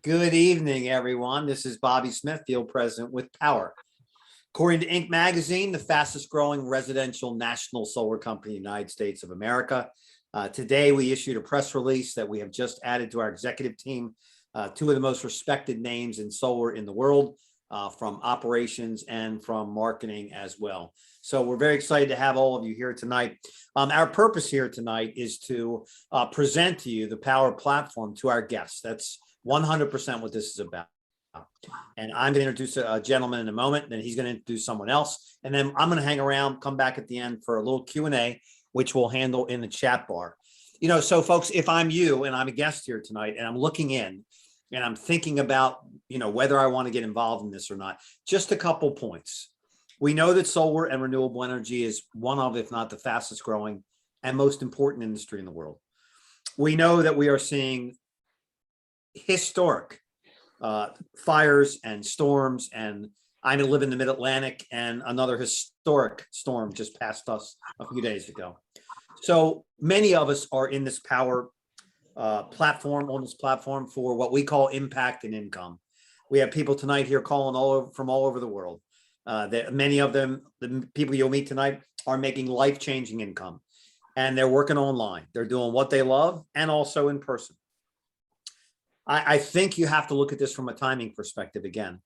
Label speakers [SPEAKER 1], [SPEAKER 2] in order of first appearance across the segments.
[SPEAKER 1] Good evening, everyone. This is Bobby Smith, Field President with Powur. According to Inc. magazine, the fastest growing residential national solar company in the United States of America. Today, we issued a press release that we have just added to our executive team, two of the most respected names in solar in the world, from operations and from marketing as well. So we're very excited to have all of you here tonight. Our purpose here tonight is to present to you the Powur platform to our guests. That's 100% what this is about. And I'm going to introduce a gentleman in a moment, then he's going to introduce someone else. And then I'm going to hang around, come back at the end for a little Q&A, which we'll handle in the chat bar. You know, so folks, if I'm you and I'm a guest here tonight and I'm looking in and I'm thinking about, you know, whether I want to get involved in this or not, just a couple points. We know that solar and renewable energy is one of, if not the fastest growing and most important industry in the world. We know that we are seeing historic fires and storms, and I live in the mid-Atlantic, and another historic storm just passed us a few days ago. So many of us are in this Powur platform, on this platform, for what we call impact and income. We have people tonight here calling from all over the world. That many of them, the people you'll meet tonight, are making life-changing income, and they're working online. They're doing what they love, and also in person. I think you have to look at this from a timing perspective again.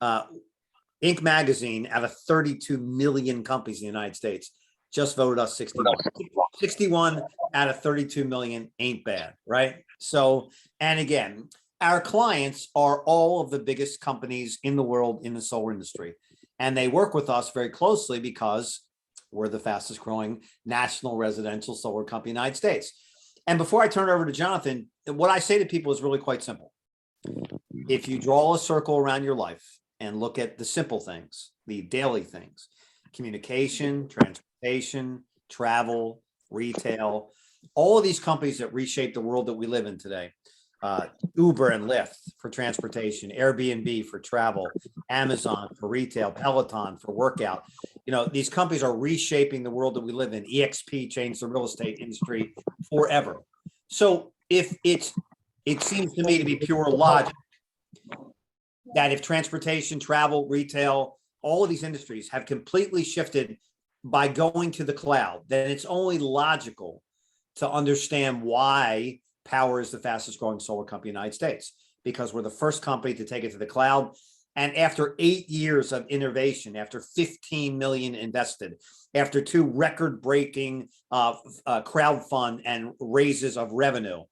[SPEAKER 1] Inc. magazine, out of 32 million companies in the United States, just voted us 61. 61 out of 32 million ain't bad, right? So, and again, our clients are all of the biggest companies in the world in the solar industry. And they work with us very closely because we're the fastest growing national residential solar company in the United States. And before I turn it over to Jonathan, what I say to people is really quite simple. If you draw a circle around your life and look at the simple things, the daily things, communication, transportation, travel, retail, all of these companies that reshape the world that we live in today, Uber and Lyft for transportation, Airbnb for travel, Amazon for retail, Peloton for workout. You know, these companies are reshaping the world that we live in. EXP changed the real estate industry forever. So if it seems to me to be pure logic that if transportation, travel, retail, all of these industries have completely shifted by going to the cloud, then it's only logical to understand why Powur is the fastest growing solar company in the United States, because we're the first company to take it to the cloud. And after 8 years of innovation, after 15 million invested, after 2 record-breaking crowdfund and raises of revenue,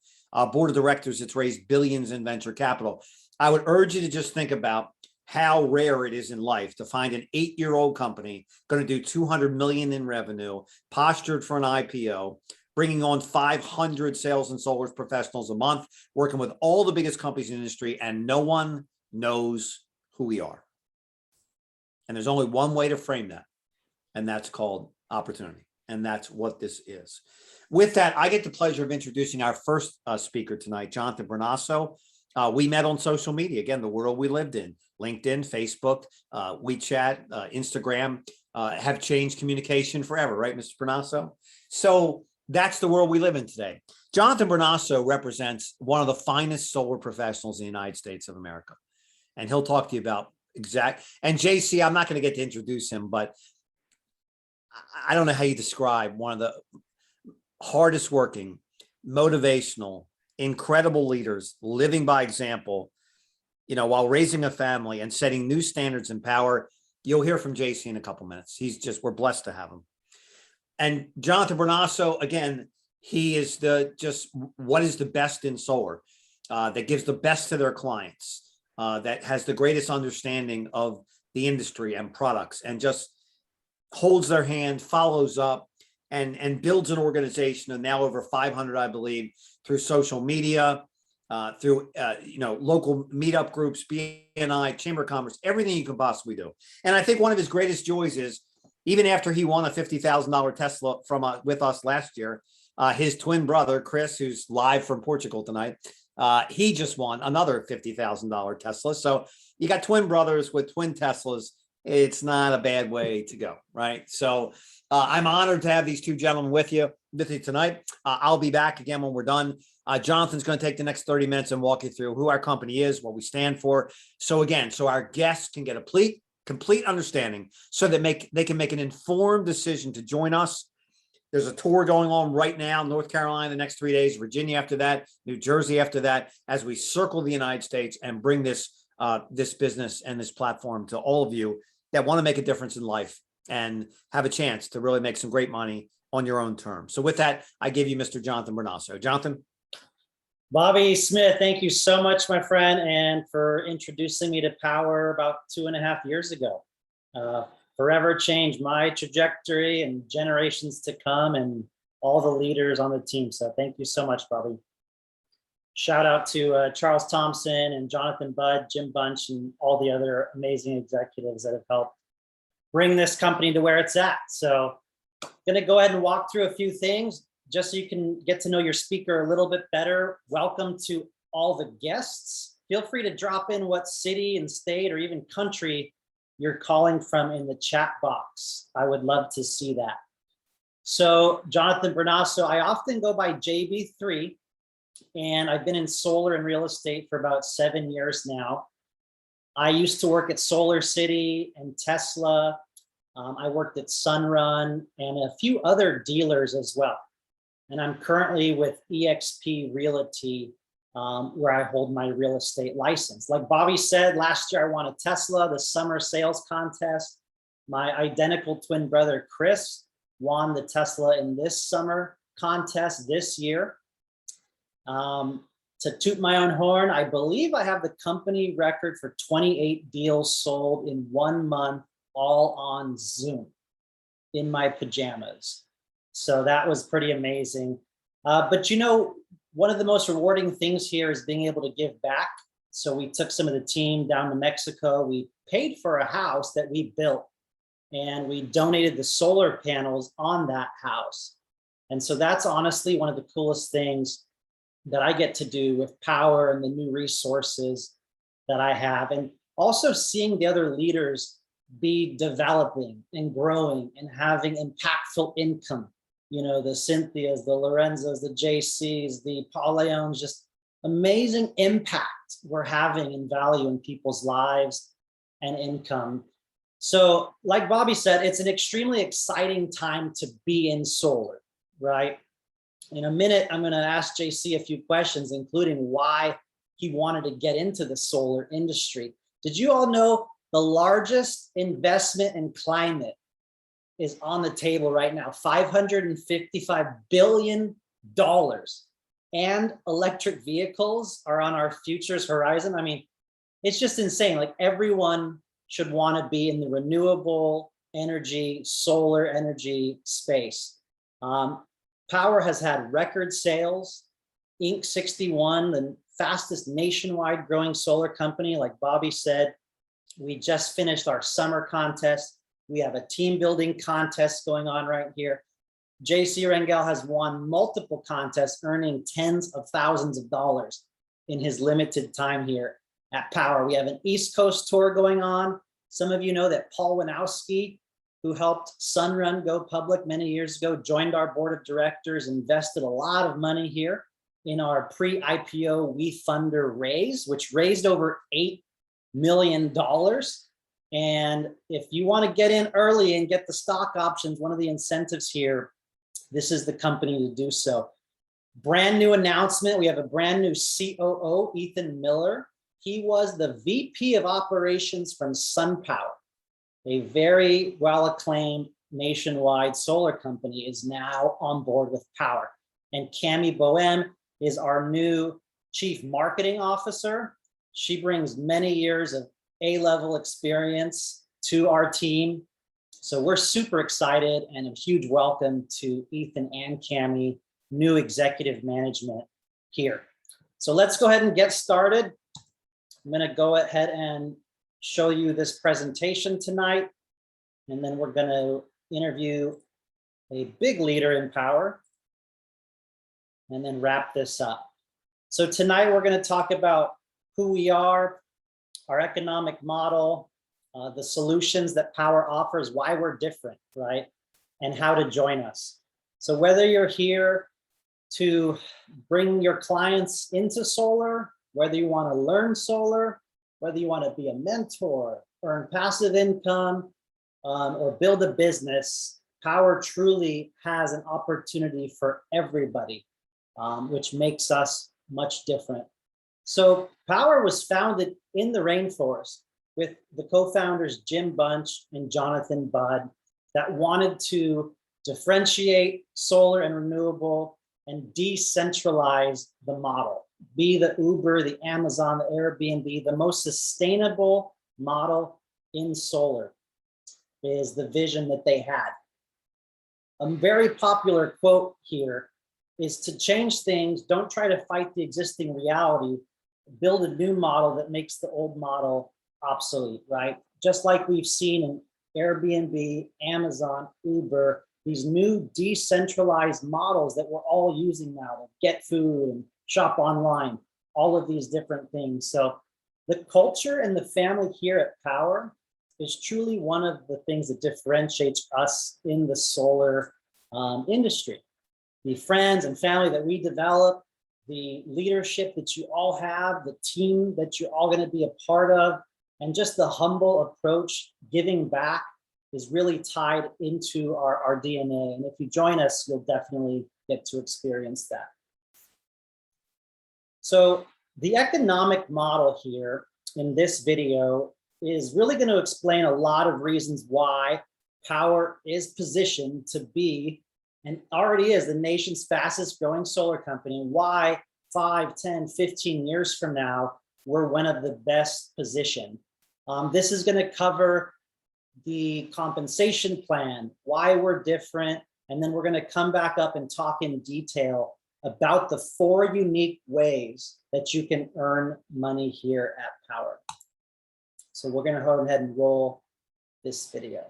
[SPEAKER 1] board of directors, it's raised billions in venture capital. I would urge you to just think about how rare it is in life to find an 8-year-old company going to do 200 million in revenue, postured for an IPO, bringing on 500 sales and solar professionals a month, working with all the biggest companies in the industry, and no one knows who we are. And there's only one way to frame that, and that's called opportunity. And that's what this is. With that, I get the pleasure of introducing our first speaker tonight, Jonathan Bernasso. We met on social media, again, the world we lived in, LinkedIn, Facebook, WeChat, Instagram, have changed communication forever, right, Mr. Bernasso? So that's the world we live in today. Jonathan Bernasso represents one of the finest solar professionals in the United States of America. And he'll talk to you about and JC, I'm not going to get to introduce him, but I don't know how you describe one of the hardest working, motivational, incredible leaders, living by example, you know, while raising a family and setting new standards in Powur. You'll hear from JC in a couple minutes. We're blessed to have him. And Jonathan Bernasso, again, he is what is the best in solar, that gives the best to their clients, that has the greatest understanding of the industry and products, and just holds their hand, follows up, and builds an organization of now over 500, I believe, through social media, through local meetup groups, BNI, Chamber of Commerce, everything you can possibly do. And I think one of his greatest joys is, even after he won a $50,000 Tesla with us last year, his twin brother, Chris, who's live from Portugal tonight, he just won another $50,000 Tesla. So you got twin brothers with twin Teslas. It's not a bad way to go, right? So I'm honored to have these two gentlemen with you tonight. I'll be back again when we're done. Jonathan's going to take the next 30 minutes and walk you through who our company is, what we stand for. So again, so our guests can get a complete understanding so that they can make an informed decision to join us. There's a tour going on right now, North Carolina the next 3 days, Virginia after that, New Jersey after that, as we circle the United States and bring this business and this platform to all of you that want to make a difference in life and have a chance to really make some great money on your own terms. So with that, I give you Mr. Jonathan Bernasso. Jonathan.
[SPEAKER 2] Bobby Smith, thank you so much, my friend, and for introducing me to Powur about 2.5 years ago. Forever changed my trajectory and generations to come and all the leaders on the team. So thank you so much, Bobby. Shout out to Charles Thompson and Jonathan Budd, Jim Bunch, and all the other amazing executives that have helped bring this company to where it's at. So I'm going to go ahead and walk through a few things just so you can get to know your speaker a little bit better. Welcome to all the guests. Feel free to drop in what city and state or even country you're calling from in the chat box. I would love to see that. So Jonathan Bernasso, I often go by JB3, and I've been in solar and real estate for about 7 years now. I used to work at Solar City and Tesla. I worked at Sunrun and a few other dealers as well. And I'm currently with eXp Realty, where I hold my real estate license. Like Bobby said, last year I won a Tesla, the summer sales contest. My identical twin brother, Chris, won the Tesla in this summer contest this year. To toot my own horn, I believe I have the company record for 28 deals sold in 1 month, all on Zoom in my pajamas. So that was pretty amazing. But you know, one of the most rewarding things here is being able to give back. So we took some of the team down to Mexico. We paid for a house that we built, and we donated the solar panels on that house. And so that's honestly one of the coolest things that I get to do with Powur and the new resources that I have. And also seeing the other leaders be developing and growing and having impactful income. You know, the Cynthias, the Lorenzas, the JCs, the Paul Leons, just amazing impact we're having in value in people's lives and income. So like Bobby said, it's an extremely exciting time to be in solar, right? In a minute, I'm going to ask JC a few questions, including why he wanted to get into the solar industry. Did you all know the largest investment in climate is on the table right now? $555 billion. And electric vehicles are on our futures horizon. I mean, it's just insane. Like, everyone should want to be in the renewable energy, solar energy space. Powur has had record sales. Inc. 61, the fastest nationwide growing solar company. Like Bobby said, we just finished our summer contest. We have a team building contest going on right here. JC Rangel has won multiple contests, earning tens of thousands of dollars in his limited time here at Powur. We have an East Coast tour going on. Some of you know that Paul Winowski, who helped Sunrun go public many years ago, joined our board of directors, invested a lot of money here in our pre-IPO WeFunder raise, which raised over $8 million. And if you want to get in early and get the stock options, one of the incentives here, this is the company to do so. Brand new announcement. We have a brand new COO, Ethan Miller. He was the VP of operations from SunPower, a very well-acclaimed nationwide solar company, is now on board with Powur. And Cami Boehm is our new chief marketing officer. She brings many years of A-level experience to our team. So we're super excited, and a huge welcome to Ethan and Cami, new executive management here. So let's go ahead and get started. I'm going to go ahead and show you this presentation tonight, and then we're going to interview a big leader in Powur and then wrap this up. So tonight we're going to talk about who we are, our economic model, the solutions that Powur offers, why we're different, right? And how to join us. So whether you're here to bring your clients into solar, whether you want to learn solar, whether you want to be a mentor, earn passive income, or build a business. Powur truly has an opportunity for everybody, which makes us much different. So Powur was founded in the rainforest with the co-founders Jim Bunch and Jonathan Budd that wanted to differentiate solar and renewable and decentralize the model. Be the Uber, the Amazon, the Airbnb, the most sustainable model in solar is the vision that they had. A very popular quote here is to change things, don't try to fight the existing reality, build a new model that makes the old model obsolete, right? Just like we've seen in Airbnb, Amazon, Uber, these new decentralized models that we're all using now to get food and shop online, all of these different things. So the culture and the family here at Powur is truly one of the things that differentiates us in the solar industry. The friends and family that we develop, the leadership that you all have, the team that you're all going to be a part of, and just the humble approach, giving back, is really tied into our DNA. And if you join us, you'll definitely get to experience that. So the economic model here in this video is really going to explain a lot of reasons why Powur is positioned to be, and already is, the nation's fastest growing solar company, and why 5, 10, 15 years from now, we're one of the best positioned. This is going to cover the compensation plan, why we're different, and then we're going to come back up and talk in detail about the 4 unique ways that you can earn money here at Powur. So we're going to go ahead and roll this video.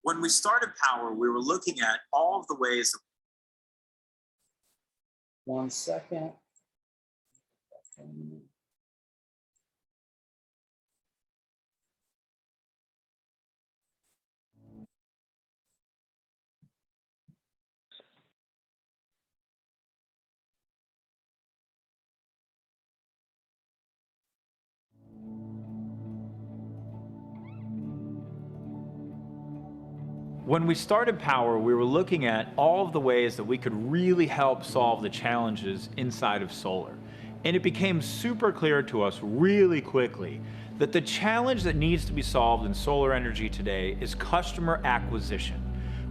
[SPEAKER 3] When we started Powur, we were looking at all of the ways.
[SPEAKER 2] 1 second.
[SPEAKER 4] When we started Powur, we were looking at all of the ways that we could really help solve the challenges inside of solar. And it became super clear to us really quickly that the challenge that needs to be solved in solar energy today is customer acquisition.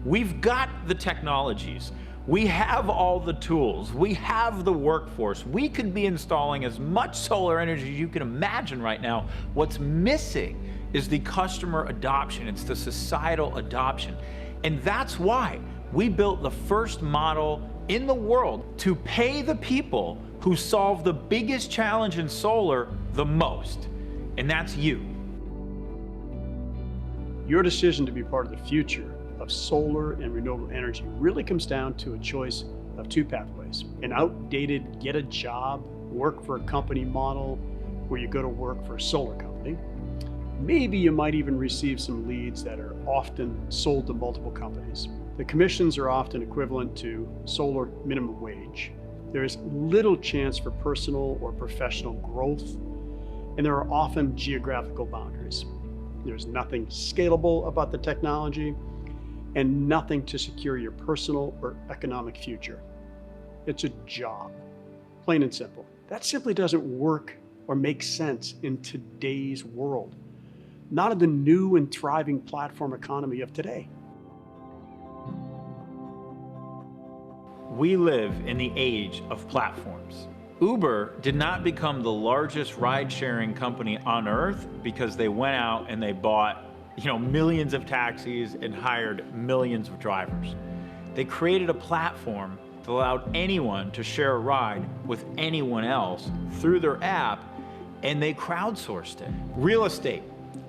[SPEAKER 4] We've got the technologies, we have all the tools, we have the workforce, we could be installing as much solar energy as you can imagine right now. What's missing is the customer adoption, it's the societal adoption. And that's why we built the first model in the world to pay the people who solve the biggest challenge in solar the most, and that's you.
[SPEAKER 5] Your decision to be part of the future of solar and renewable energy really comes down to a choice of 2 pathways. An outdated get a job, work for a company model where you go to work for a solar company. Maybe you might even receive some leads that are often sold to multiple companies. The commissions are often equivalent to solar minimum wage. There is little chance for personal or professional growth, and there are often geographical boundaries. There's nothing scalable about the technology and nothing to secure your personal or economic future. It's a job, plain and simple. That simply doesn't work or make sense in today's world. Not in the new and thriving platform economy of today.
[SPEAKER 4] We live in the age of platforms. Uber did not become the largest ride-sharing company on earth because they went out and they bought, millions of taxis and hired millions of drivers. They created a platform that allowed anyone to share a ride with anyone else through their app, and they crowdsourced it. Real estate.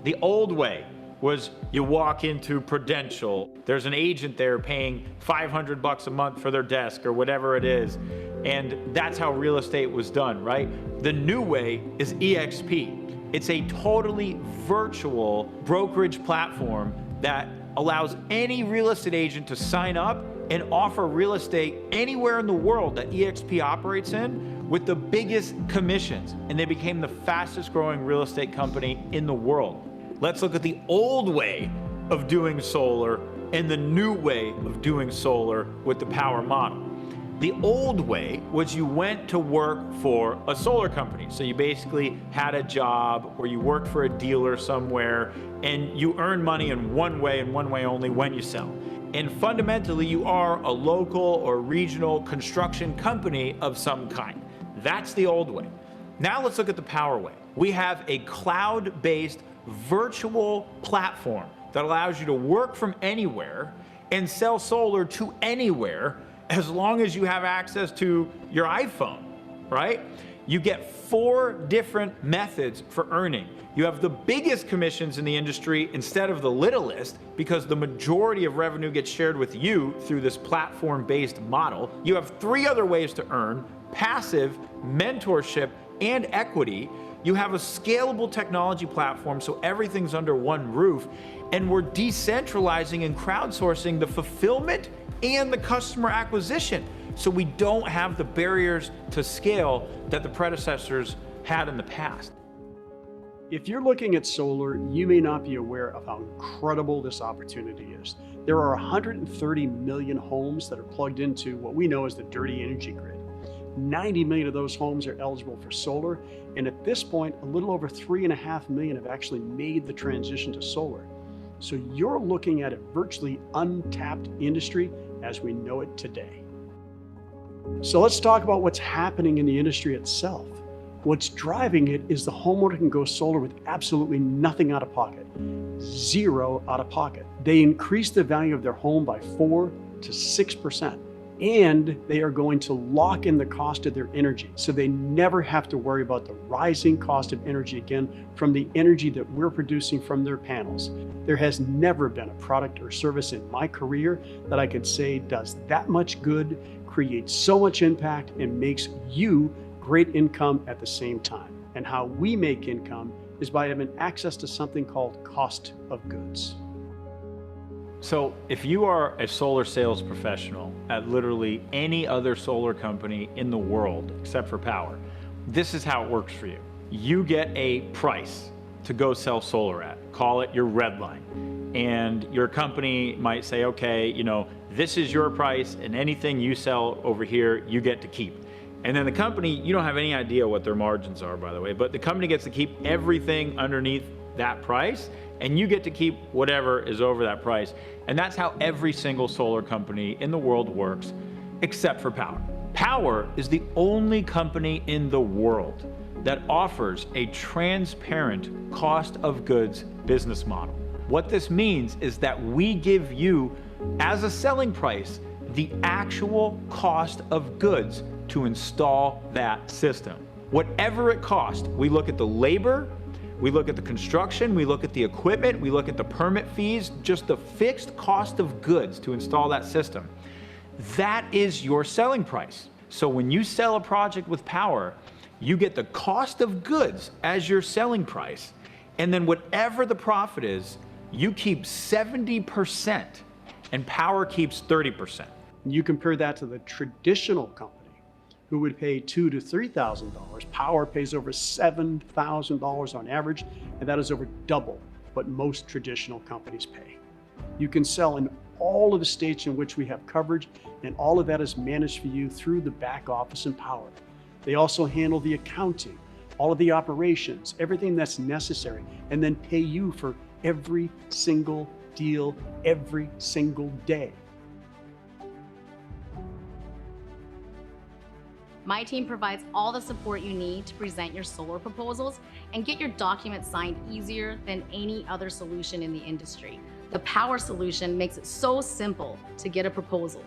[SPEAKER 4] The old way was you walk into Prudential, there's an agent there paying $500 a month for their desk or whatever it is, And that's how real estate was done, right? The new way is EXP. It's a totally virtual brokerage platform that allows any real estate agent to sign up and offer real estate anywhere in the world that EXP operates in with the biggest commissions. And they became the fastest growing real estate company in the world. Let's look at the old way of doing solar and the new way of doing solar with the Powur model. The old way was you went to work for a solar company. So you basically had a job or you worked for a dealer somewhere and you earn money in one way and one way only when you sell. And fundamentally, you are a local or regional construction company of some kind. That's the old way. Now let's look at the Powur way. We have a cloud-based virtual platform that allows you to work from anywhere and sell solar to anywhere as long as you have access to your iPhone, right? You get 4 different methods for earning. You have the biggest commissions in the industry instead of the littlest because the majority of revenue gets shared with you through this platform-based model. You have 3 other ways to earn: passive, mentorship, and equity. You have a scalable technology platform so everything's under one roof, and we're decentralizing and crowdsourcing the fulfillment and the customer acquisition so we don't have the barriers to scale that the predecessors had in the past.
[SPEAKER 5] If you're looking at solar, you may not be aware of how incredible this opportunity is. There are 130 million homes that are plugged into what we know as the dirty energy grid. 90 million of those homes are eligible for solar, and at this point, a little over 3.5 million have actually made the transition to solar. So you're looking at a virtually untapped industry as we know it today. So let's talk about what's happening in the industry itself. What's driving it is the homeowner can go solar with absolutely nothing out of pocket, 0 out of pocket. They increase the value of their home by 4 to 6%. And they are going to lock in the cost of their energy. So they never have to worry about the rising cost of energy again from the energy that we're producing from their panels. There has never been a product or service in my career that I could say does that much good, creates so much impact, and makes you great income at the same time. And how we make income is by having access to something called cost of goods.
[SPEAKER 4] So if you are a solar sales professional at literally any other solar company in the world except for Powur, this is how it works for you. You get a price to go sell solar at, call it your red line. And your company might say, okay, this is your price and anything you sell over here, you get to keep. And then the company, you don't have any idea what their margins are, by the way, but the company gets to keep everything underneath that price, and you get to keep whatever is over that price. And that's how every single solar company in the world works, except for Powur. Powur is the only company in the world that offers a transparent cost of goods business model. What this means is that we give you, as a selling price, the actual cost of goods to install that system. Whatever it costs, we look at the labor, we look at the construction, we look at the equipment, we look at the permit fees, just the fixed cost of goods to install that system. That is your selling price. So when you sell a project with Powur, you get the cost of goods as your selling price, and then whatever the profit is, you keep 70% and Powur keeps 30%.
[SPEAKER 5] You compare that to the traditional company who would pay $2,000 to $3,000. Powur pays over $7,000 on average, and that is over double what most traditional companies pay. You can sell in all of the states in which we have coverage, and all of that is managed for you through the back office in Powur. They also handle the accounting, all of the operations, everything that's necessary, and then pay you for every single deal, every single day.
[SPEAKER 6] My team provides all the support you need to present your solar proposals and get your documents signed easier than any other solution in the industry. The Powur solution makes it so simple to get a proposal.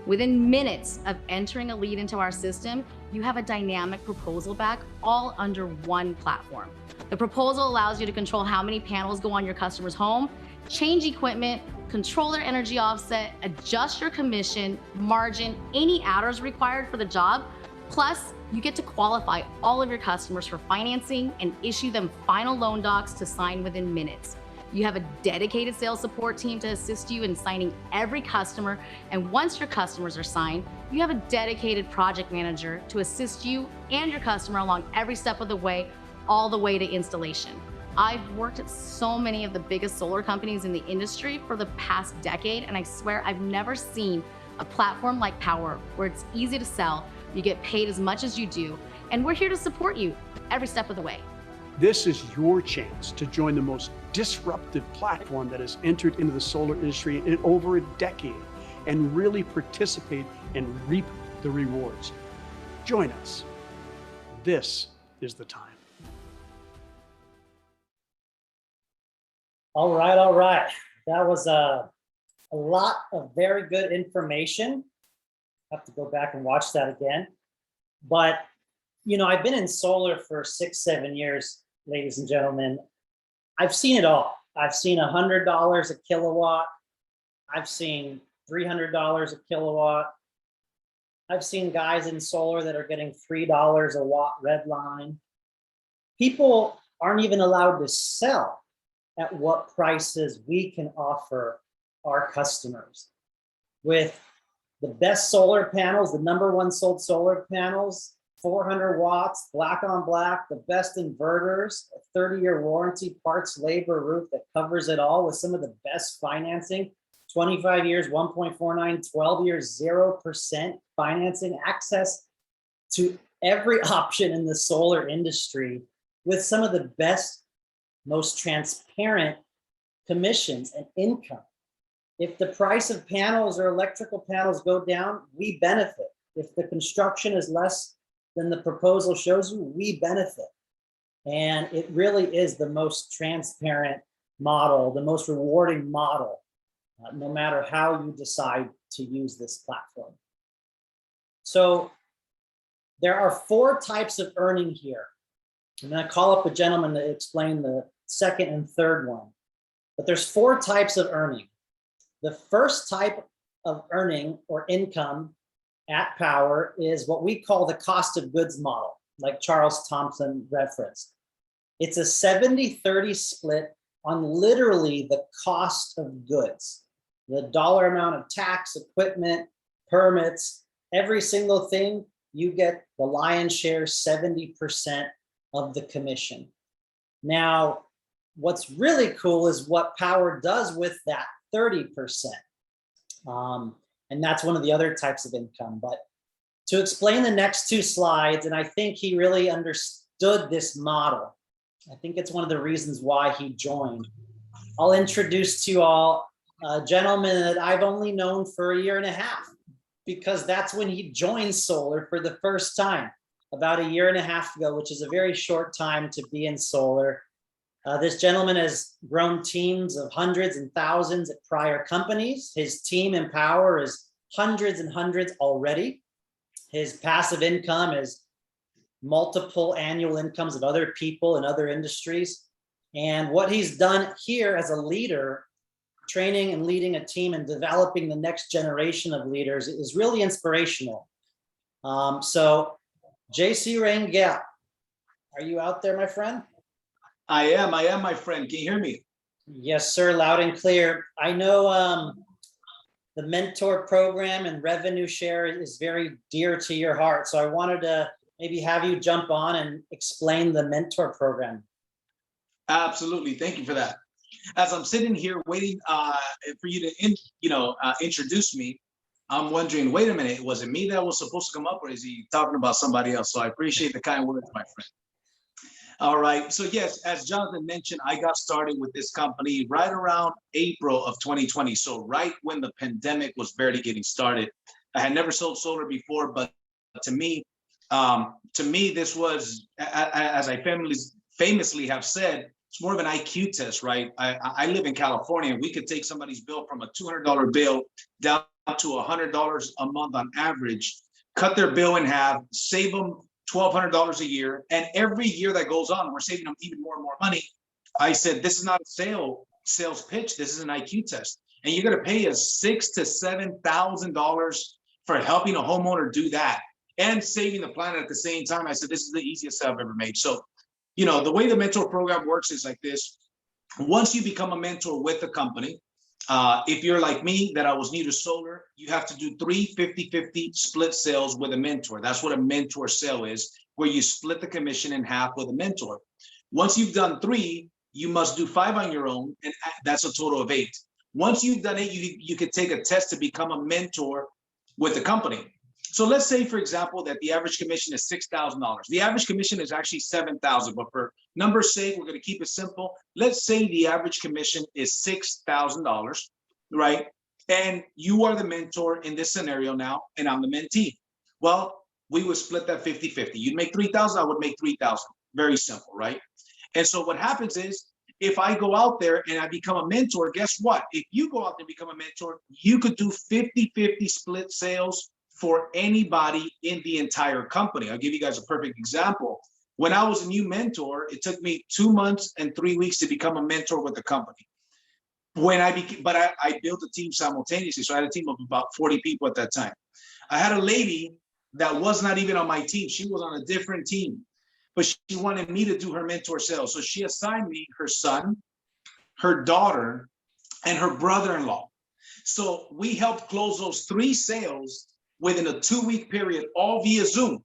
[SPEAKER 6] Within minutes of entering a lead into our system, you have a dynamic proposal back all under one platform. The proposal allows you to control how many panels go on your customer's home, change equipment, control their energy offset, adjust your commission, margin, any adders required for the job, Plus, you get to qualify all of your customers for financing and issue them final loan docs to sign within minutes. You have a dedicated sales support team to assist you in signing every customer, and once your customers are signed, you have a dedicated project manager to assist you and your customer along every step of the way, all the way to installation. I've worked at so many of the biggest solar companies in the industry for the past decade, and I swear I've never seen a platform like Powur where it's easy to sell, you get paid as much as you do, and we're here to support you every step of the way.
[SPEAKER 5] This is your chance to join the most disruptive platform that has entered into the solar industry in over a decade and really participate and reap the rewards. Join us. This is the time.
[SPEAKER 2] All right, all right. That was a lot of very good information. Have to go back and watch that again. But, you know, I've been in solar for 6-7 years, ladies and gentlemen. I've seen it all. I've seen $100 a kilowatt. I've seen $300 a kilowatt. I've seen guys in solar that are getting $3 a watt red line. People aren't even allowed to sell at what prices we can offer our customers. With the best solar panels, the #1 sold solar panels, 400 watts, black on black, the best inverters, a 30-year warranty, parts, labor, roof that covers it all with some of the best financing, 25 years, 1.49, 12 years, 0% financing, access to every option in the solar industry with some of the best, most transparent commissions and income. If the price of panels or electrical panels go down, we benefit. If the construction is less than the proposal shows you, we benefit. And it really is the most transparent model, the most rewarding model, no matter how you decide to use this platform. So there are 4 types of earning here. I'm going to call up a gentleman to explain the second and third one. But there's 4 types of earning. The first type of earning or income at Powur is what we call the cost of goods model, like Charles Thompson referenced. It's a 70-30 split on literally the cost of goods, the dollar amount of tax, equipment, permits, every single thing. You get the lion's share, 70% of the commission. Now, what's really cool is what Powur does with that 30%. And that's one of the other types of income. But to explain the next 2 slides, and I think he really understood this model. I think it's one of the reasons why he joined. I'll introduce to you all a gentleman that I've only known for a year and a half, because that's when he joined solar for the first time, about a year and a half ago, which is a very short time to be in solar. This gentleman has grown teams of hundreds and thousands at prior companies. His team in Powur is hundreds and hundreds already. His passive income is multiple annual incomes of other people in other industries. And what he's done here as a leader, training and leading a team and developing the next generation of leaders, is really inspirational. So JC Rangel, are you out there, my friend?
[SPEAKER 7] I am, my friend. Can you hear me?
[SPEAKER 2] Yes, sir, loud and clear. I know the mentor program and revenue share is very dear to your heart. So I wanted to maybe have you jump on and explain the mentor program.
[SPEAKER 7] Absolutely. Thank you for that. As I'm sitting here waiting for you to introduce me, I'm wondering, wait a minute, was it me that was supposed to come up, or is he talking about somebody else? So I appreciate the kind words, my friend. All right. So yes, as Jonathan mentioned, I got started with this company right around April of 2020. So right when the pandemic was barely getting started. I had never sold solar before, but to me, this was, as I famously have said, it's more of an IQ test, right? I live in California, and we could take somebody's bill from a $200 bill down to $100 a month on average, cut their bill in half, save them $1,200 a year. And every year that goes on, we're saving them even more and more money. I said, this is not a sales pitch. This is an IQ test. And you're going to pay us $6,000 to $7,000 for helping a homeowner do that. and saving the planet at the same time. I said, this is the easiest sale I've ever made. So, you know, the way the mentor program works is like this. Once you become a mentor with the company, if you're like me, that I was new to solar, you have to do 3 50-50 split sales with a mentor. That's what a mentor sale is, where you split the commission in half with a mentor. Once you've done 3, you must do 5 on your own, and that's a total of 8. Once you've done it, you could take a test to become a mentor with the company. So let's say, for example, that the average commission is $6,000. The average commission is actually $7,000, but for numbers' sake, we're going to keep it simple. Let's say the average commission is $6,000, right? And you are the mentor in this scenario now, and I'm the mentee. Well, we would split that 50-50. You'd make $3,000, I would make $3,000. Very simple, right? And so what happens is, if I go out there and I become a mentor, guess what? If you go out there and become a mentor, you could do 50-50 split sales for anybody in the entire company. I'll give you guys a perfect example. When I was a new mentor, it took me 2 months and 3 weeks to become a mentor with the company. When I built a team simultaneously. So I had a team of about 40 people at that time. I had a lady that was not even on my team. She was on a different team, but she wanted me to do her mentor sales. So she assigned me her son, her daughter, and her brother-in-law. So we helped close those 3 sales within a 2-week period, all via Zoom.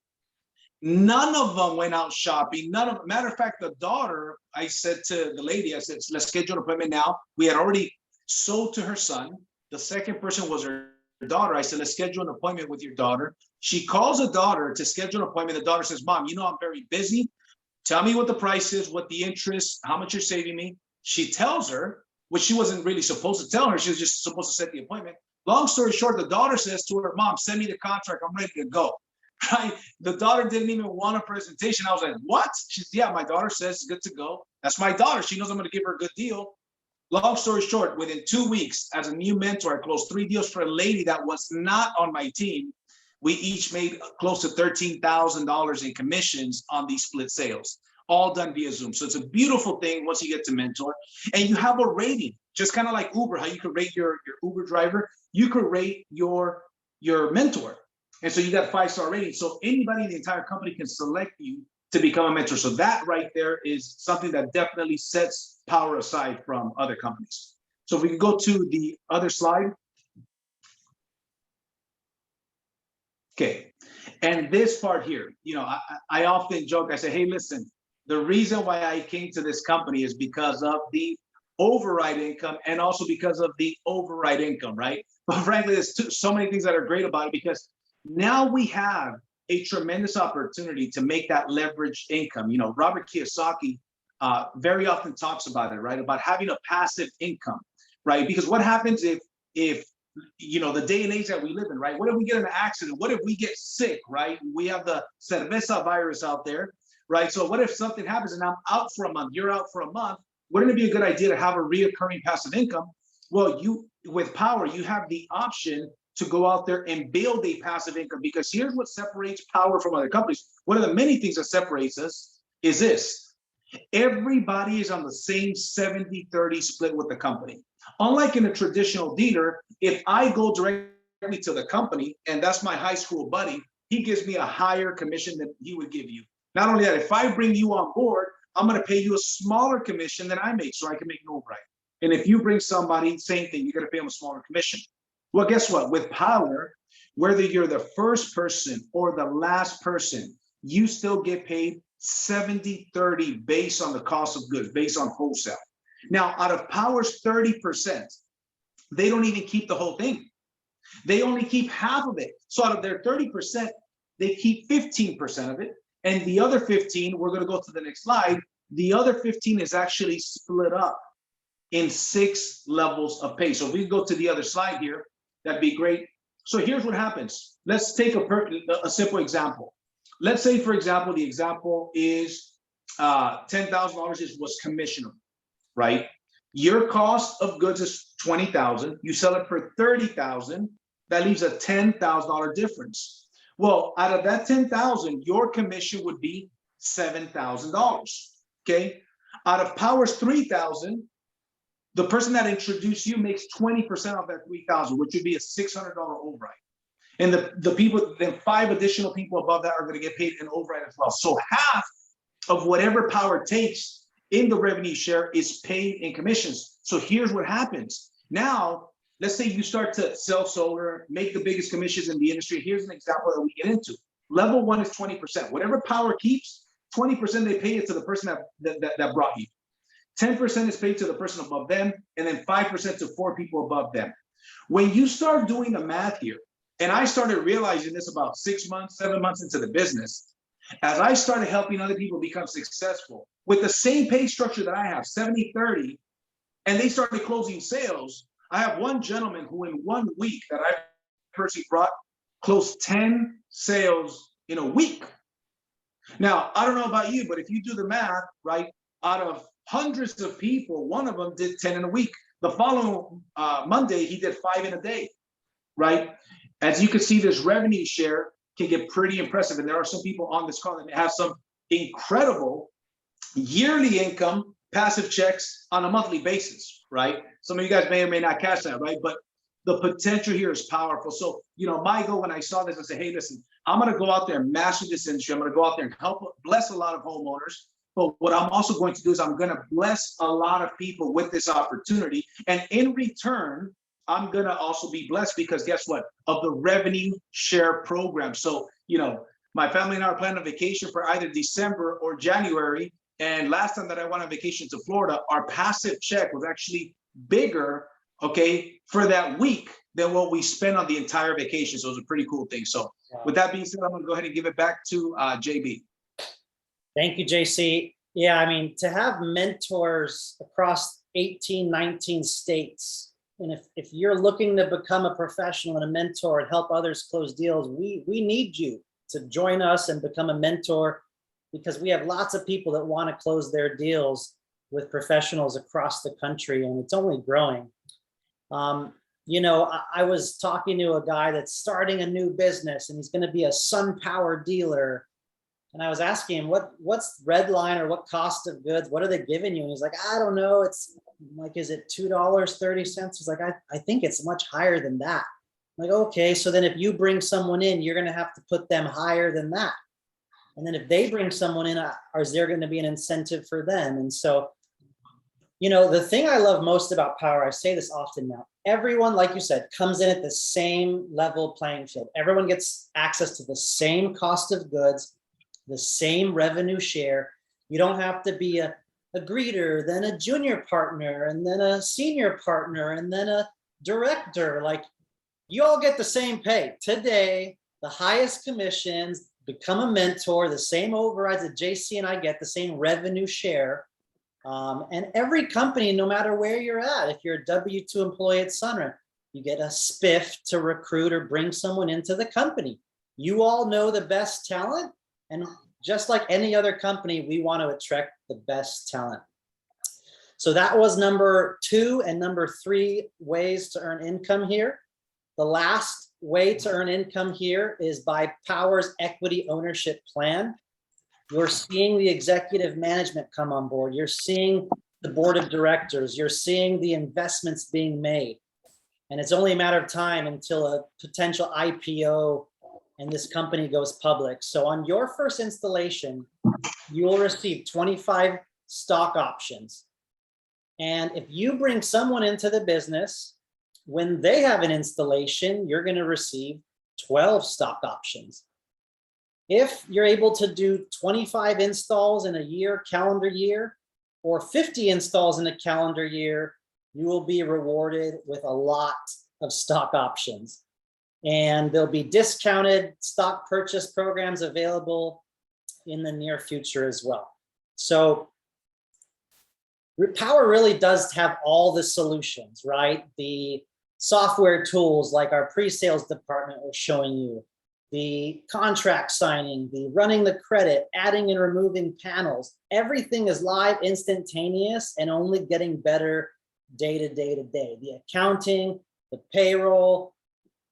[SPEAKER 7] None of them went out shopping. Matter of fact, the daughter, I said to the lady, I said, let's schedule an appointment now. We had already sold to her son. The second person was her daughter. I said, let's schedule an appointment with your daughter. She calls the daughter to schedule an appointment. The daughter says, Mom, you know, I'm very busy. Tell me what the price is, what the interest, how much you're saving me. She tells her, which she wasn't really supposed to tell her. She was just supposed to set the appointment. Long story short, the daughter says to her, Mom, send me the contract. I'm ready to go. Right? The daughter didn't even want a presentation. I was like, what? She's, yeah, my daughter says it's good to go. That's my daughter. She knows I'm going to give her a good deal. Long story short, within 2 weeks, as a new mentor, I closed 3 deals for a lady that was not on my team. We each made close to $13,000 in commissions on these split sales, all done via Zoom. So it's a beautiful thing once you get to mentor, and you have a rating, just kind of like Uber, how you could rate your Uber driver, you could rate your mentor. And so you got 5-star rating. So anybody in the entire company can select you to become a mentor. So that right there is something that definitely sets Powur aside from other companies. So if we can go to the other slide. Okay, and this part here, you know, I often joke, I say, hey, listen, the reason why I came to this company is because of the override income and also because of the override income, right? But frankly, there's so many things that are great about it, because now we have a tremendous opportunity to make that leveraged income. You know, Robert Kiyosaki very often talks about it, right? About having a passive income, right? Because what happens if you know, the day and age that we live in, right? What if we get in an accident? What if we get sick, right? We have the cerveza virus out there, right? So what if something happens and I'm out for a month, you're out for a month? Wouldn't it be a good idea to have a reoccurring passive income? Well, with Powur, you have the option to go out there and build a passive income, because here's what separates Powur from other companies. One of the many things that separates us is this: everybody is on the same 70-30 split with the company. Unlike in a traditional dealer, if I go directly to the company and that's my high school buddy, he gives me a higher commission than he would give you. Not only that, if I bring you on board, I'm going to pay you a smaller commission than I make, so I can make no override. And if you bring somebody, same thing, you're going to pay them a smaller commission. Well, guess what? With Powur, whether you're the first person or the last person, you still get paid 70-30 based on the cost of goods, based on wholesale. Now, out of Powur's 30%, they don't even keep the whole thing. They only keep half of it. So out of their 30%, they keep 15% of it. And the other 15, we're going to go to the next slide. The other 15 is actually split up in 6 levels of pay. So if we go to the other slide here, that'd be great. So here's what happens. Let's take a simple example. Let's say, for example, the example is $10,000 was commissionable, right? Your cost of goods is $20,000. You sell it for $30,000. That leaves a $10,000 difference. Well, out of that $10,000, your commission would be $7,000. Okay. Out of Powur's $3,000, the person that introduced you makes 20% of that $3,000, which would be a $600 override. And the people, then 5 additional people above that are going to get paid in override as well. So half of whatever Powur takes in the revenue share is paid in commissions. So here's what happens. Now, let's say you start to sell solar, make the biggest commissions in the industry. Here's an example that we get into. Level 1 is 20%. Whatever Powur keeps, 20% they pay it to the person that brought you. 10% is paid to the person above them, and then 5% to 4 people above them. When you start doing the math here, and I started realizing this about 6 months, 7 months into the business, as I started helping other people become successful with the same pay structure that I have, 70-30, and they started closing sales. I have one gentleman who in 1 week that I personally brought closed 10 sales in a week. Now, I don't know about you, but if you do the math, right, out of hundreds of people, one of them did 10 in a week. The following Monday, he did 5 in a day, right? As you can see, this revenue share can get pretty impressive. And there are some people on this call that have some incredible yearly income, passive checks on a monthly basis, right? Some of you guys may or may not catch that, right? But the potential here is powerful. So, you know, my goal when I saw this, I said, hey, listen, I'm going to go out there and master this industry. I'm going to go out there and help bless a lot of homeowners. But what I'm also going to do is I'm going to bless a lot of people with this opportunity. And in return, I'm going to also be blessed because guess what? Of the revenue share program. So, you know, my family and I are planning a vacation for either December or January. And last time that I went on vacation to Florida, our passive check was actually bigger, okay, for that week than what we spent on the entire vacation. So it was a pretty cool thing. So with that being said, I'm going to go ahead and give it back to JB.
[SPEAKER 2] Thank you, JC. Yeah, I mean, to have mentors across 18, 19 states, and if you're looking to become a professional and a mentor and help others close deals, we need you to join us and become a mentor, because we have lots of people that want to close their deals with professionals across the country, and it's only growing. You know, I was talking to a guy that's starting a new business and he's going to be a SunPower dealer. And I was asking him, what's red line or what cost of goods? What are they giving you? And he's like, I don't know. It's like, is it $2.30? He's like, I think it's much higher than that. I'm like, okay, so then if you bring someone in, you're going to have to put them higher than that. And then if they bring someone in, is there going to be an incentive for them? And so, you know, the thing I love most about Powur, I say this often now, everyone, like you said, comes in at the same level playing field. Everyone gets access to the same cost of goods, the same revenue share. You don't have to be a greeter, then a junior partner, and then a senior partner, and then a director. Like, you all get the same pay today, the highest commissions, become a mentor, the same overrides that JC and I get, the same revenue share. And every company, no matter where you're at, if you're a W-2 employee at Sunrun, you get a spiff to recruit or bring someone into the company. You all know the best talent. And just like any other company, we want to attract the best talent. So that was number 2 and number 3 ways to earn income here. The last way to earn income here is by Powur's equity ownership plan. You're seeing the executive management come on board. You're seeing the board of directors. You're seeing the investments being made. And it's only a matter of time until a potential IPO and this company goes public. So on your first installation, you will receive 25 stock options. And if you bring someone into the business, when they have an installation, you're going to receive 12 stock options. If you're able to do 25 installs in a year, calendar year, or 50 installs in a calendar year, you will be rewarded with a lot of stock options. And there'll be discounted stock purchase programs available in the near future as well. So Powur really does have all the solutions, right? The software tools like our pre-sales department was showing you, the contract signing, the running the credit, adding and removing panels, everything is live, instantaneous, and only getting better day to day to day. The accounting, the payroll,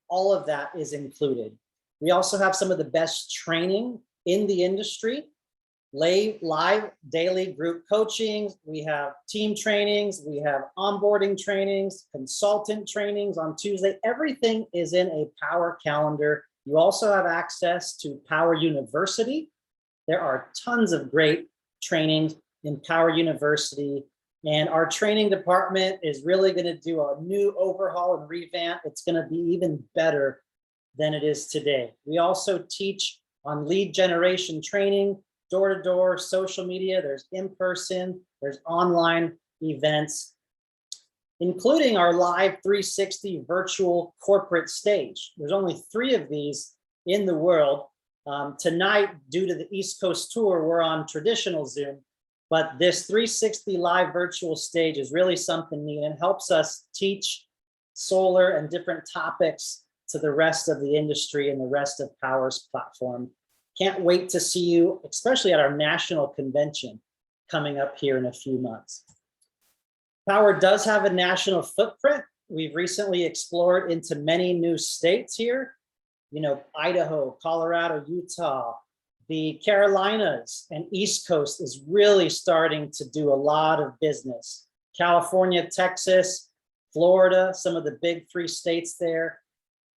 [SPEAKER 2] all of that is included. We also have some of the best training in the industry. live daily group coachings. We have team trainings. We have onboarding trainings, consultant trainings on Tuesday. Everything is in a Powur calendar. You also have access to Powur University. There are tons of great trainings in Powur University. And our training department is really going to do a new overhaul and revamp. It's going to be even better than it is today. We also teach on lead generation training, door-to-door, social media. There's in-person, there's online events, including our live 360 virtual corporate stage. There's only 3 of these in the world. Tonight, due to the East Coast tour, we're on traditional Zoom, but this 360 live virtual stage is really something neat and helps us teach solar and different topics to the rest of the industry and the rest of Powur's platform. Can't wait to see you, especially at our national convention coming up here in a few months. Powur does have a national footprint. We've recently explored into many new states here. You know, Idaho, Colorado, Utah, the Carolinas, and East Coast is really starting to do a lot of business. California, Texas, Florida, some of the big 3 states there.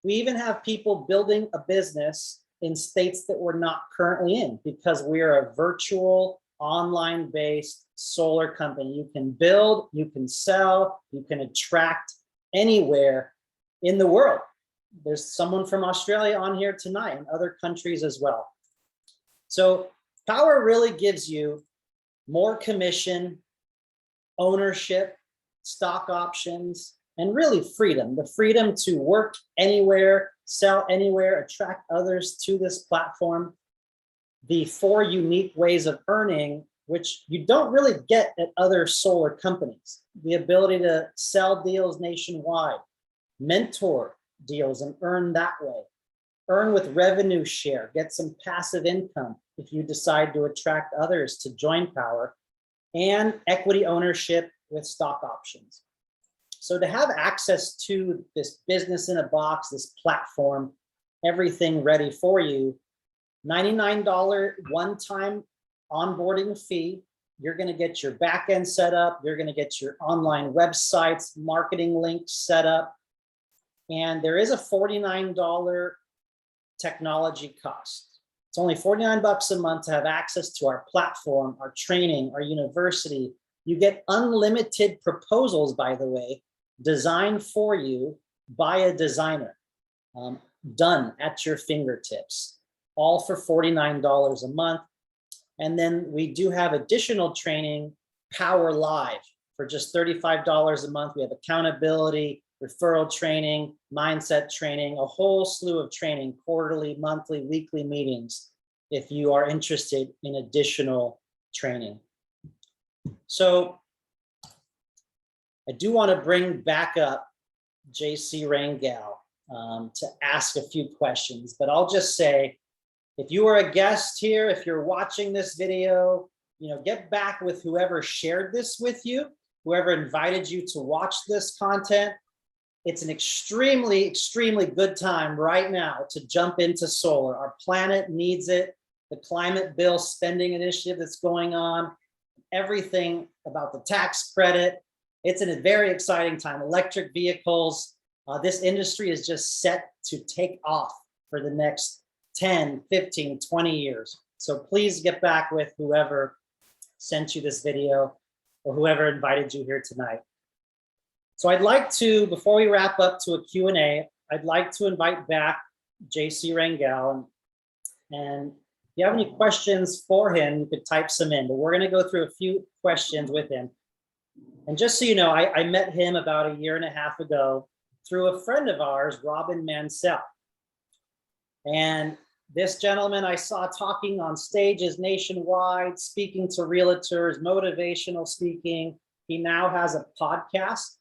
[SPEAKER 2] We even have people building a business in states that we're not currently in because we're a virtual, online-based solar company. You can build, you can sell, you can attract anywhere in the world. There's someone from Australia on here tonight and other countries as well. So Powur really gives you more commission, ownership, stock options, and really freedom, the freedom to work anywhere, sell anywhere, attract others to this platform. The 4 unique ways of earning, which you don't really get at other solar companies. The ability to sell deals nationwide, mentor deals and earn that way. Earn with revenue share, get some passive income if you decide to attract others to join Powur, and equity ownership with stock options. So to have access to this business in a box, this platform, everything ready for you, $99 one-time onboarding fee. You're going to get your backend set up. You're going to get your online websites, marketing links set up. And there is a $49 technology cost. It's only 49 bucks a month to have access to our platform, our training, our university. You get unlimited proposals, by the way, designed for you by a designer, done at your fingertips, all for $49 a month. And then we do have additional training, Powur Live, for just $35 a month. We have accountability, referral training, mindset training, a whole slew of training, quarterly, monthly, weekly meetings, if you are interested in additional training. So I do want to bring back up JC Rangel to ask a few questions, but I'll just say, if you are a guest here, if you're watching this video, get back with whoever shared this with you, whoever invited you to watch this content. It's an extremely, extremely good time right now to jump into solar. Our planet needs it. The climate bill spending initiative that's going on, everything about the tax credit. It's a very exciting time. Electric vehicles, this industry is just set to take off for the next 10, 15, 20 years. So please get back with whoever sent you this video or whoever invited you here tonight. So I'd like to, before we wrap up to a Q&A, I'd like to invite back JC Rangel. And if you have any questions for him, you could type some in, but we're going to go through a few questions with him. And just so you know, I met him about 1.5 years ago through a friend of ours, Robin Mansell. And this gentleman I saw talking on stages nationwide, speaking to realtors, motivational speaking. He now has a podcast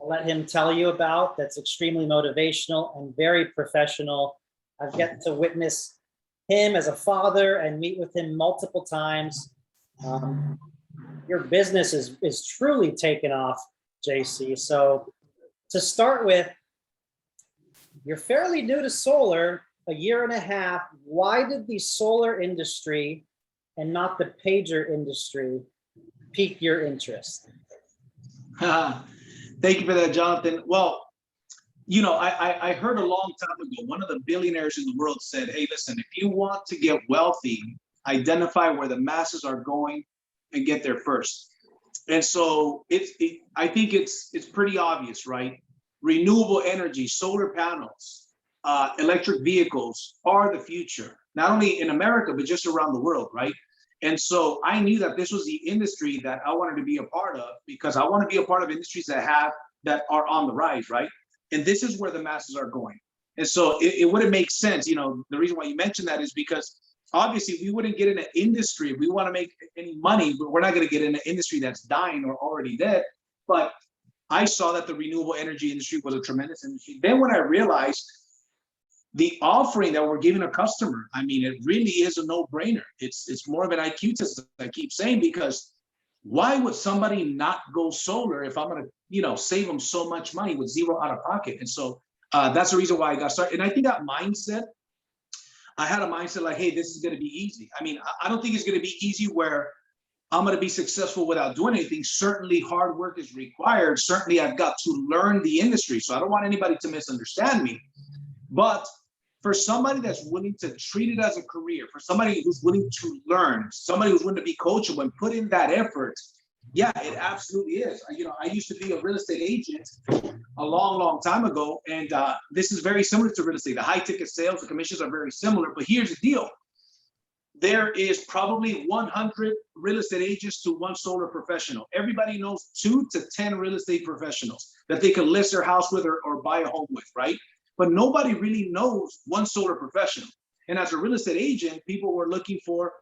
[SPEAKER 2] I'll let him tell you about that's extremely motivational and very professional. I've gotten to witness him as a father and meet with him multiple times. Your business is truly taken off, JC. So to start with, you're fairly new to solar, 1.5 years. Why did the solar industry and not the pager industry pique your interest?
[SPEAKER 7] Thank you for that, Jonathan. Well, I heard a long time ago, one of the billionaires in the world said, hey, listen, if you want to get wealthy, identify where the masses are going and get there first. And so I think it's pretty obvious, right? Renewable energy, solar panels, electric vehicles are the future, not only in America, but just around the world, right? And so I knew that this was the industry that I wanted to be a part of, because I want to be a part of industries that are on the rise, right? And this is where the masses are going. And so it wouldn't make sense. The reason why you mentioned that is because obviously we wouldn't get in an industry. If we want to make any money, but we're not going to get in an industry that's dying or already dead. But I saw that the renewable energy industry was a tremendous industry. Then when I realized the offering that we're giving a customer, I mean, it really is a no-brainer. It's more of an IQ test, as I keep saying, because why would somebody not go solar if I'm going to, save them so much money with zero out of pocket? And so that's the reason why I got started. And I think that mindset, I had a mindset like, hey, this is going to be easy. I mean, I don't think it's going to be easy where I'm going to be successful without doing anything. Certainly hard work is required. Certainly I've got to learn the industry. So I don't want anybody to misunderstand me. But for somebody that's willing to treat it as a career, for somebody who's willing to learn, somebody who's willing to be coachable and put in that effort, yeah, it absolutely is. I used to be a real estate agent a long, long time ago, and this is very similar to real estate. The high ticket sales, the commissions are very similar, but here's the deal. There is probably 100 real estate agents to one solar professional. Everybody knows 2 to 10 real estate professionals that they can list their house with or buy a home with, right? But nobody really knows one solar professional. And as a real estate agent, people were looking for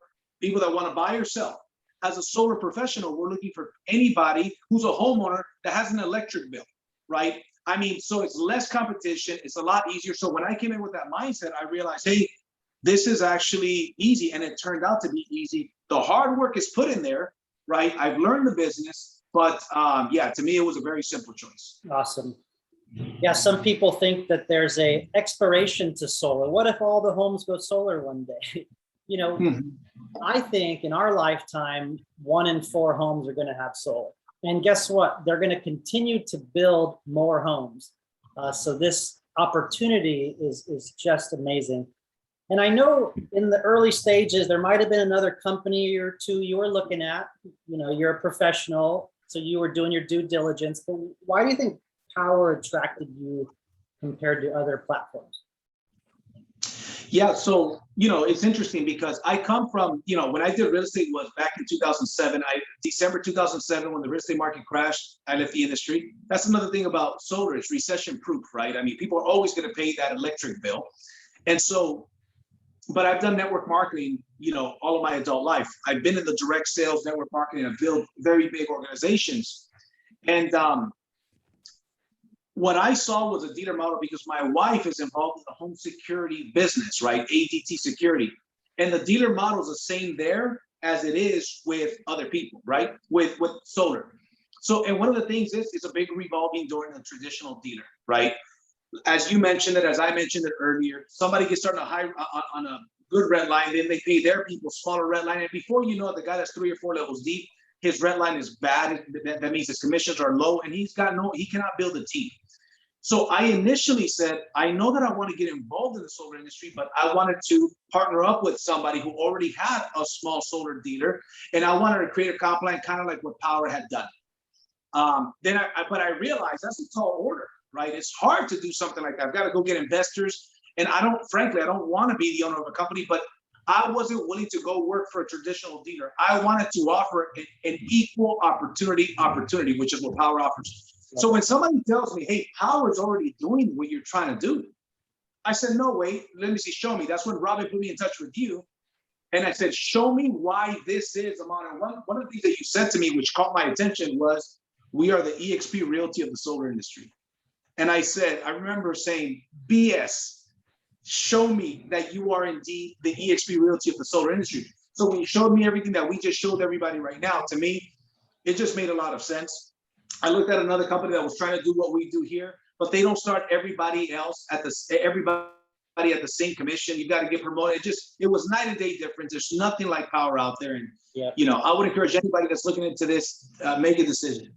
[SPEAKER 7] people that want to buy or sell. As a solar professional, we're looking for anybody who's a homeowner that has an electric bill, right? I mean, so it's less competition. It's a lot easier. So when I came in with that mindset, I realized, hey, this is actually easy. And it turned out to be easy. The hard work is put in there, right? I've learned the business, but yeah, to me, it was a very simple choice.
[SPEAKER 2] Awesome. Yeah, some people think that there's a expiration to solar. What if all the homes go solar one day? I think in our lifetime, 1 in 4 homes are going to have solar. And guess what? They're going to continue to build more homes. So this opportunity is just amazing. And I know in the early stages, there might have been another company or two you were looking at. You're a professional, so you were doing your due diligence. But why do you think Powur attracted you compared to other platforms?
[SPEAKER 7] Yeah, so, it's interesting because I come from, when I did real estate was back in 2007, December 2007, when the real estate market crashed, I left the industry. That's another thing about solar, it's recession proof, right? I mean, people are always going to pay that electric bill. And so, but I've done network marketing, all of my adult life. I've been in the direct sales network marketing. I've built very big organizations. And what I saw was a dealer model because my wife is involved in the home security business, right? ADT security. And the dealer model is the same there as it is with other people, right? With solar. So, and one of the things is, it's a big revolving door in a traditional dealer, right? As you mentioned it, as I mentioned it earlier, somebody gets started on a good rent line, then they pay their people smaller rent line. And before you know it, the guy that's 3 or 4 levels deep, his rent line is bad. That means his commissions are low and he cannot build a team. So I initially said, I know that I want to get involved in the solar industry, but I wanted to partner up with somebody who already had a small solar dealer. And I wanted to create a comp plan, kind of like what Powur had done. But I realized that's a tall order, right? It's hard to do something like that. I've got to go get investors. And frankly, I don't want to be the owner of a company, but I wasn't willing to go work for a traditional dealer. I wanted to offer an equal opportunity, which is what Powur offers. So when somebody tells me, hey, Powur's already doing what you're trying to do, I said, no, wait, let me see, show me. That's when Robin put me in touch with you. And I said, show me why this is a modern. One of the things that you said to me, which caught my attention, was we are the EXP Realty of the solar industry. And I remember saying, BS, show me that you are indeed the EXP Realty of the solar industry. So when you showed me everything that we just showed everybody right now, to me, it just made a lot of sense. I looked at another company that was trying to do what we do here, but they don't start everybody else everybody at the same commission. You got to get promoted. It was night and day difference. There's nothing like Powur out there. And,
[SPEAKER 2] Yep.
[SPEAKER 7] I would encourage anybody that's looking into this, make a decision.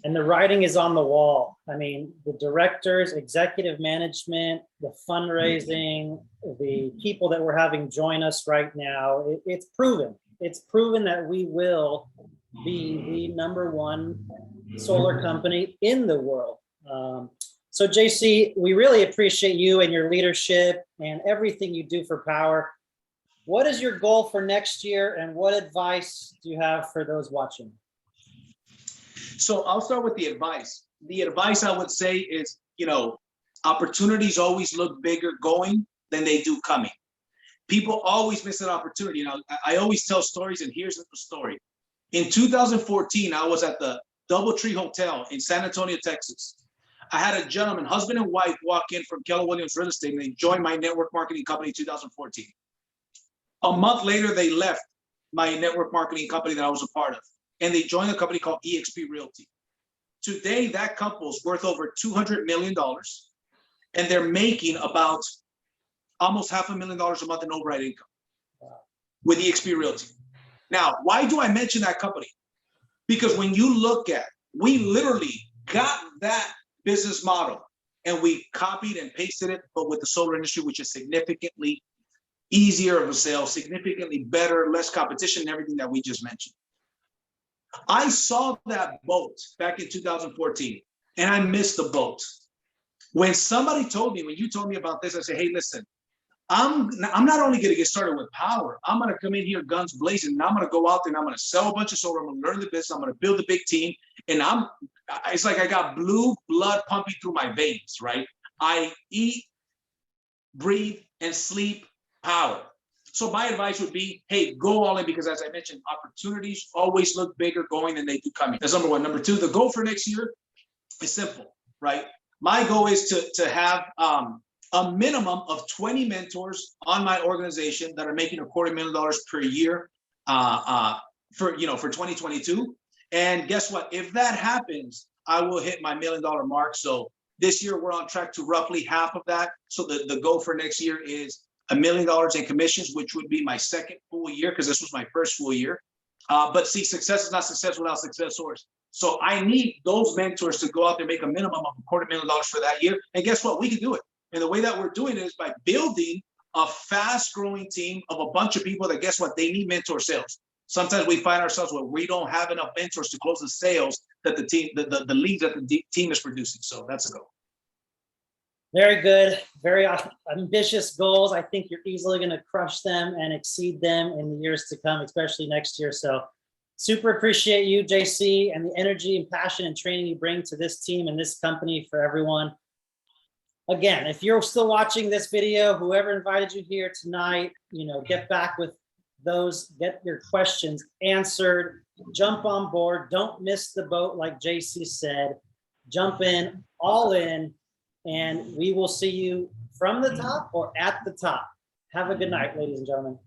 [SPEAKER 2] And the writing is on the wall. I mean, the directors, executive management, the fundraising, the people that we're having join us right now, it's proven. It's proven that we will be the #1 solar company in the world. So JC, we really appreciate you and your leadership and everything you do for Powur. What is your goal for next year, and what advice do you have for those watching?
[SPEAKER 7] So I'll start with the advice. The advice I would say is, opportunities always look bigger going than they do coming. People always miss an opportunity. I always tell stories, and here's the story. In 2014, I was at the DoubleTree Hotel in San Antonio, Texas. I had a gentleman, husband and wife, walk in from Keller Williams Real Estate, and they joined my network marketing company in 2014. A month later, they left my network marketing company that I was a part of, and they joined a company called eXp Realty. Today, that couple's worth over $200 million, and they're making about almost $500,000 a month in override income with eXp Realty. Now, why do I mention that company? Because when you look at, we literally got that business model and we copied and pasted it, but with the solar industry, which is significantly easier of a sale, significantly better, less competition, and everything that we just mentioned. I saw that boat back in 2014, and I missed the boat. When you told me about this, I said, hey, listen, I'm not only going to get started with Powur, I'm going to come in here guns blazing, and I'm going to go out there and I'm going to sell a bunch of solar. I'm going to learn the business. I'm going to build a big team. And it's like I got blue blood pumping through my veins, right? I eat, breathe, and sleep Powur. So my advice would be, hey, go all in, because as I mentioned, opportunities always look bigger going than they do coming. That's number one. Number two, the goal for next year is simple, right? My goal is to have a minimum of 20 mentors on my organization that are making $250,000 per year for 2022. And guess what? If that happens, I will hit my $1 million mark. So this year we're on track to roughly half of that. So the goal for next year is $1 million in commissions, which would be my second full year, because this was my first full year. But see, success is not success without success source. So I need those mentors to go out there and make a minimum of $250,000 for that year. And guess what? We can do it. And the way that we're doing it is by building a fast growing team of a bunch of people that, guess what? They need mentor sales. Sometimes we find ourselves where we don't have enough mentors to close the sales that the team, the leads that the team is producing. So that's a goal.
[SPEAKER 2] Very good. Very ambitious goals. I think you're easily going to crush them and exceed them in the years to come, especially next year. So super appreciate you, JC, and the energy and passion and training you bring to this team and this company for everyone. Again, if you're still watching this video, whoever invited you here tonight, get back with those, get your questions answered, jump on board. Don't miss the boat, like JC said. Jump in, all in, and we will see you from the top or at the top. Have a good night, ladies and gentlemen.